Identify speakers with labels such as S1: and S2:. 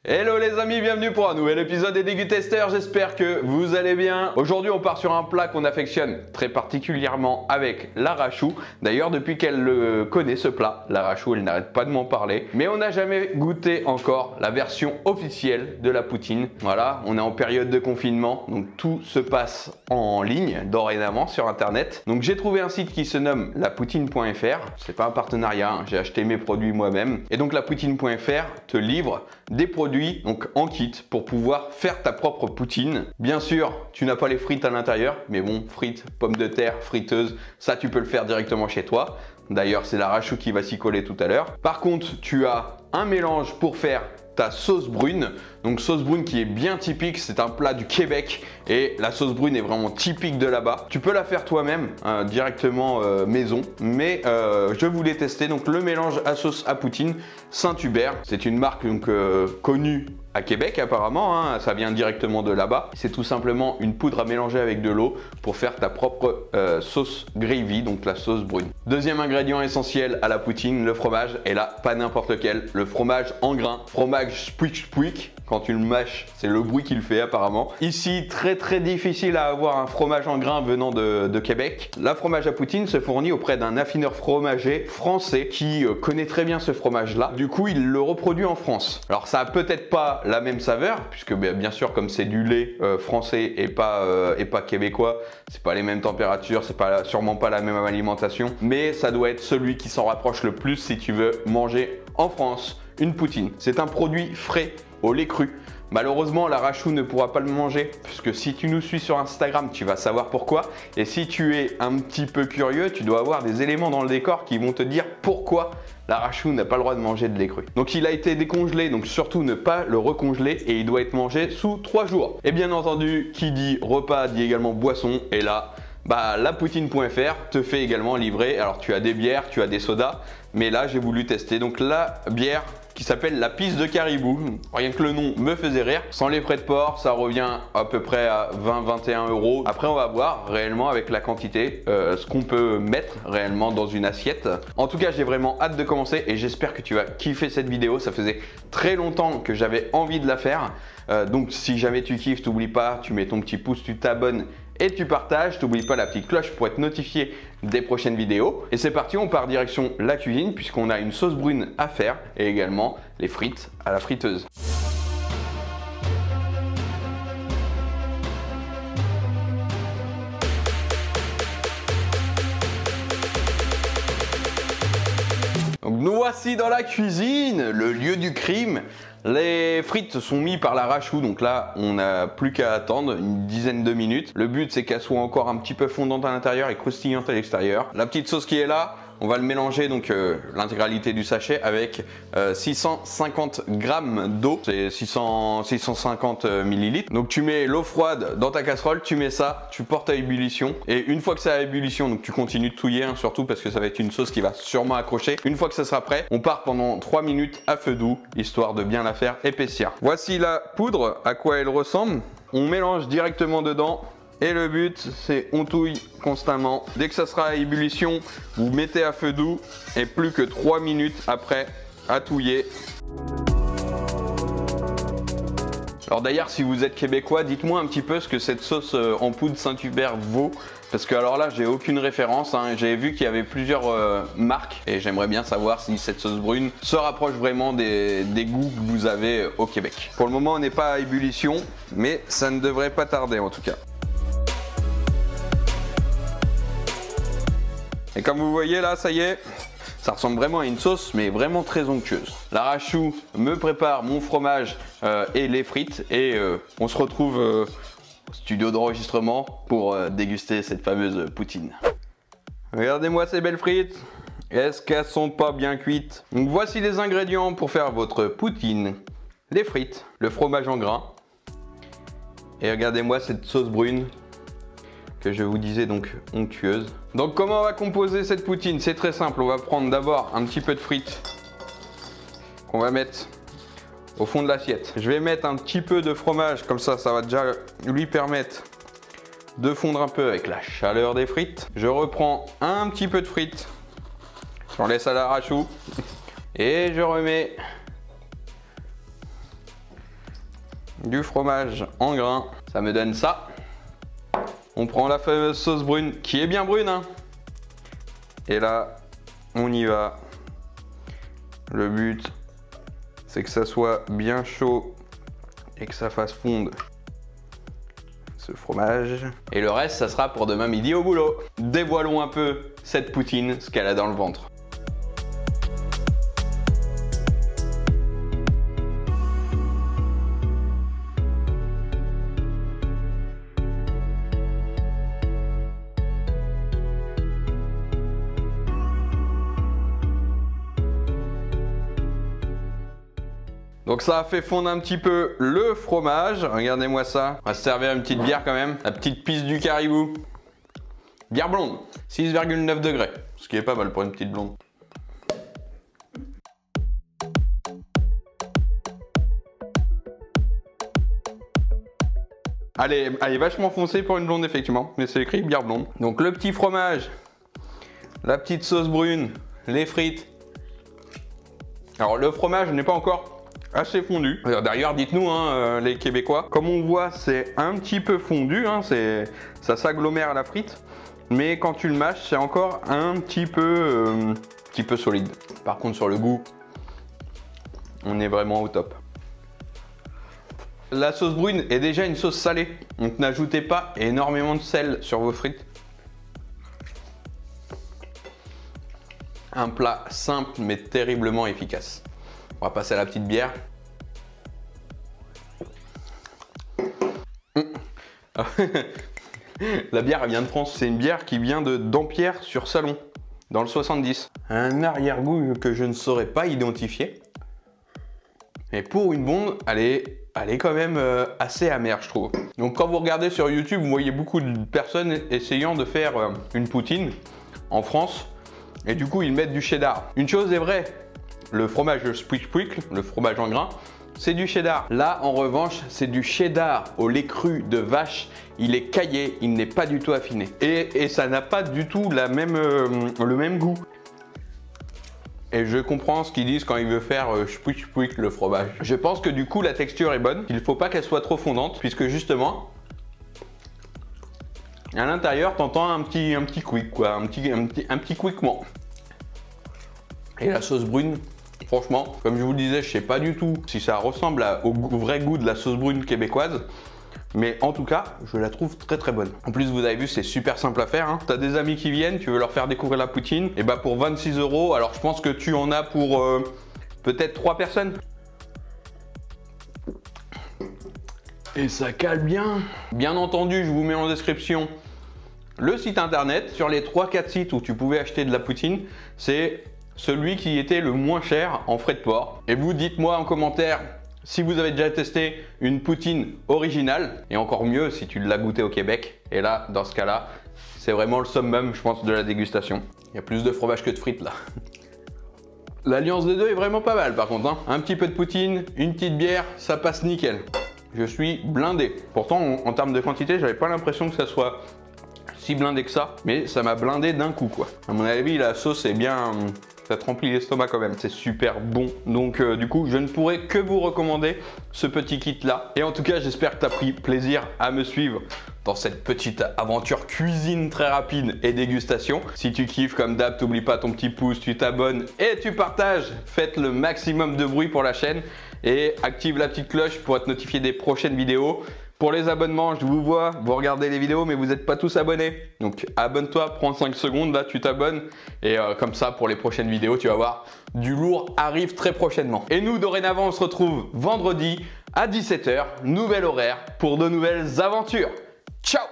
S1: Hello les amis, bienvenue pour un nouvel épisode des Dégusteurs, j'espère que vous allez bien. Aujourd'hui on part sur un plat qu'on affectionne très particulièrement avec Lara Chou. D'ailleurs depuis qu'elle connaît ce plat, Lara Chou, elle n'arrête pas de m'en parler. Mais on n'a jamais goûté encore la version officielle de la poutine. Voilà, on est en période de confinement, donc tout se passe en ligne dorénavant sur internet. Donc j'ai trouvé un site qui se nomme lapoutine.fr. C'est pas un partenariat, hein. J'ai acheté mes produits moi-même. Et donc lapoutine.fr te livre des produits donc en kit pour pouvoir faire ta propre poutine. Bien sûr, tu n'as pas les frites à l'intérieur, mais bon, frites, pommes de terre, friteuse, ça tu peux le faire directement chez toi. D'ailleurs, c'est Lara Chou qui va s'y coller tout à l'heure. Par contre, tu as un mélange pour faire ta sauce brune. Donc sauce brune qui est bien typique, c'est un plat du Québec et la sauce brune est vraiment typique de là-bas. Tu peux la faire toi-même directement maison, mais je voulais tester donc le mélange à sauce à poutine Saint-Hubert. C'est une marque donc connue à Québec apparemment, hein, ça vient directement de là-bas. C'est tout simplement une poudre à mélanger avec de l'eau pour faire ta propre sauce gravy, donc la sauce brune. Deuxième ingrédient essentiel à la poutine, le fromage, et là pas n'importe lequel, le fromage en grains, fromage spouik. Quand tu le mâches, c'est le bruit qu'il fait apparemment. Ici, très difficile à avoir un fromage en grains venant de Québec. La fromage à poutine se fournit auprès d'un affineur fromager français qui connaît très bien ce fromage-là. Du coup, il le reproduit en France. Alors, ça a peut-être pas la même saveur, puisque bien sûr, comme c'est du lait français et pas québécois, c'est pas les mêmes températures, c'est sûrement pas la même alimentation, mais ça doit être celui qui s'en rapproche le plus si tu veux manger en France une poutine. C'est un produit frais au lait cru. Malheureusement, Lara Chou ne pourra pas le manger puisque si tu nous suis sur Instagram, tu vas savoir pourquoi. Et si tu es un petit peu curieux, tu dois avoir des éléments dans le décor qui vont te dire pourquoi Lara Chou n'a pas le droit de manger de lait cru. Donc il a été décongelé, donc surtout ne pas le recongeler et il doit être mangé sous 3 jours. Et bien entendu, qui dit repas dit également boisson. Et là, lapoutine.fr te fait également livrer. Alors tu as des bières, tu as des sodas, mais là j'ai voulu tester donc la bière qui s'appelle la pisse de caribou. Rien que le nom me faisait rire. Sans les frais de port, ça revient à peu près à 20-21 euros. Après, on va voir réellement avec la quantité ce qu'on peut mettre réellement dans une assiette. En tout cas, j'ai vraiment hâte de commencer et j'espère que tu vas kiffer cette vidéo. Ça faisait très longtemps que j'avais envie de la faire. Donc, si jamais tu kiffes, t'oublie pas, tu mets ton petit pouce, tu t'abonnes et tu partages. T'oublies pas la petite cloche pour être notifié des prochaines vidéos. Et c'est parti, on part direction la cuisine puisqu'on a une sauce brune à faire et également les frites à la friteuse. Donc nous voici dans la cuisine, le lieu du crime. Les frites sont mises par Lara Chou, donc là on n'a plus qu'à attendre une dizaine de minutes. Le but c'est qu'elle soit encore un petit peu fondante à l'intérieur et croustillante à l'extérieur. La petite sauce qui est là, on va le mélanger donc l'intégralité du sachet avec 650 grammes d'eau, c'est 650 millilitres. Donc tu mets l'eau froide dans ta casserole, tu mets ça, tu portes à ébullition et une fois que c'est à ébullition, donc tu continues de touiller hein, surtout parce que ça va être une sauce qui va sûrement accrocher. Une fois que ça sera prêt, on part pendant 3 minutes à feu doux histoire de bien la faire épaissir. Voici la poudre, à quoi elle ressemble. On mélange directement dedans. Et le but, c'est on touille constamment. Dès que ça sera à ébullition, vous mettez à feu doux et plus que 3 minutes après à touiller. Alors d'ailleurs, si vous êtes québécois, dites-moi un petit peu ce que cette sauce en poudre Saint-Hubert vaut. Parce que alors là, j'ai aucune référence. Hein. J'avais vu qu'il y avait plusieurs marques et j'aimerais bien savoir si cette sauce brune se rapproche vraiment des goûts que vous avez au Québec. Pour le moment, on n'est pas à ébullition, mais ça ne devrait pas tarder en tout cas. Et comme vous voyez là, ça y est, ça ressemble vraiment à une sauce, mais vraiment très onctueuse. Lara Chou me prépare mon fromage et les frites et on se retrouve au studio d'enregistrement pour déguster cette fameuse poutine. Regardez-moi ces belles frites. Est-ce qu'elles sont pas bien cuites? Donc voici les ingrédients pour faire votre poutine. Les frites, le fromage en grains et regardez-moi cette sauce brune que je vous disais donc onctueuse. Donc comment on va composer cette poutine? C'est très simple, on va prendre d'abord un petit peu de frites qu'on va mettre au fond de l'assiette. Je vais mettre un petit peu de fromage, comme ça va déjà lui permettre de fondre un peu avec la chaleur des frites. Je reprends un petit peu de frites, j'en laisse à Lara Chou et je remets du fromage en grains. Ça me donne ça. On prend la fameuse sauce brune qui est bien brune, hein. Et là, on y va. Le but, c'est que ça soit bien chaud et que ça fasse fondre ce fromage. Et le reste, ça sera pour demain midi au boulot. Dévoilons un peu cette poutine, ce qu'elle a dans le ventre. Donc ça a fait fondre un petit peu le fromage. Regardez-moi ça. On va se servir une petite bière quand même. La petite pisse du caribou. Bière blonde. 6,9 degrés. Ce qui est pas mal pour une petite blonde. Elle est vachement foncée pour une blonde effectivement. Mais c'est écrit bière blonde. Donc le petit fromage. La petite sauce brune. Les frites. Alors le fromage n'est pas encore assez fondu. D'ailleurs, dites-nous, hein, les Québécois, comme on voit, c'est un petit peu fondu, hein, ça s'agglomère à la frite, mais quand tu le mâches, c'est encore un petit peu solide. Par contre, sur le goût, on est vraiment au top. La sauce brune est déjà une sauce salée, donc n'ajoutez pas énormément de sel sur vos frites. Un plat simple, mais terriblement efficace. On va passer à la petite bière. La bière, elle vient de France. C'est une bière qui vient de Dampierre-sur-Salon, dans le 70. Un arrière-goût que je ne saurais pas identifier. Et pour une blonde, elle est quand même assez amère, je trouve. Donc quand vous regardez sur YouTube, vous voyez beaucoup de personnes essayant de faire une poutine en France. Et du coup, ils mettent du cheddar. Une chose est vraie. Le fromage Spuik, le fromage en grains, c'est du cheddar. Là, en revanche, c'est du cheddar au lait cru de vache. Il est caillé, il n'est pas du tout affiné. Et ça n'a pas du tout le même goût. Et je comprends ce qu'ils disent quand ils veulent faire Spuik le fromage. Je pense que du coup, la texture est bonne. Il ne faut pas qu'elle soit trop fondante, puisque justement, à l'intérieur, t'entends un petit quick, quoi, un petit quickement. Et la sauce brune, franchement, comme je vous le disais, je sais pas du tout si ça ressemble au vrai goût de la sauce brune québécoise. Mais en tout cas, je la trouve très très bonne. En plus, vous avez vu, c'est super simple à faire, hein. Tu as des amis qui viennent, tu veux leur faire découvrir la poutine. Et bah pour 26 €, alors je pense que tu en as pour peut-être 3 personnes. Et ça cale bien. Bien entendu, je vous mets en description le site internet. Sur les 3-4 sites où tu pouvais acheter de la poutine, c'est celui qui était le moins cher en frais de port. Et vous dites-moi en commentaire si vous avez déjà testé une poutine originale, et encore mieux si tu l'as goûté au Québec. Et là, dans ce cas-là, c'est vraiment le summum, je pense, de la dégustation. Il y a plus de fromage que de frites là. L'alliance des deux est vraiment pas mal par contre, hein. Un petit peu de poutine, une petite bière, ça passe nickel. Je suis blindé. Pourtant, en termes de quantité, j'avais pas l'impression que ça soit si blindé que ça, mais ça m'a blindé d'un coup, quoi. À mon avis, la sauce est bien... ça te remplit l'estomac quand même, c'est super bon. Donc du coup, je ne pourrais que vous recommander ce petit kit là. Et en tout cas, j'espère que tu as pris plaisir à me suivre dans cette petite aventure cuisine très rapide et dégustation. Si tu kiffes comme d'hab, t'oublie pas ton petit pouce, tu t'abonnes et tu partages. Faites le maximum de bruit pour la chaîne et active la petite cloche pour être notifié des prochaines vidéos. Pour les abonnements, je vous vois, vous regardez les vidéos mais vous n'êtes pas tous abonnés. Donc abonne-toi, prends 5 secondes, là tu t'abonnes. Et comme ça, pour les prochaines vidéos, tu vas voir, du lourd arrive très prochainement. Et nous, dorénavant, on se retrouve vendredi à 17 h, nouvel horaire pour de nouvelles aventures. Ciao!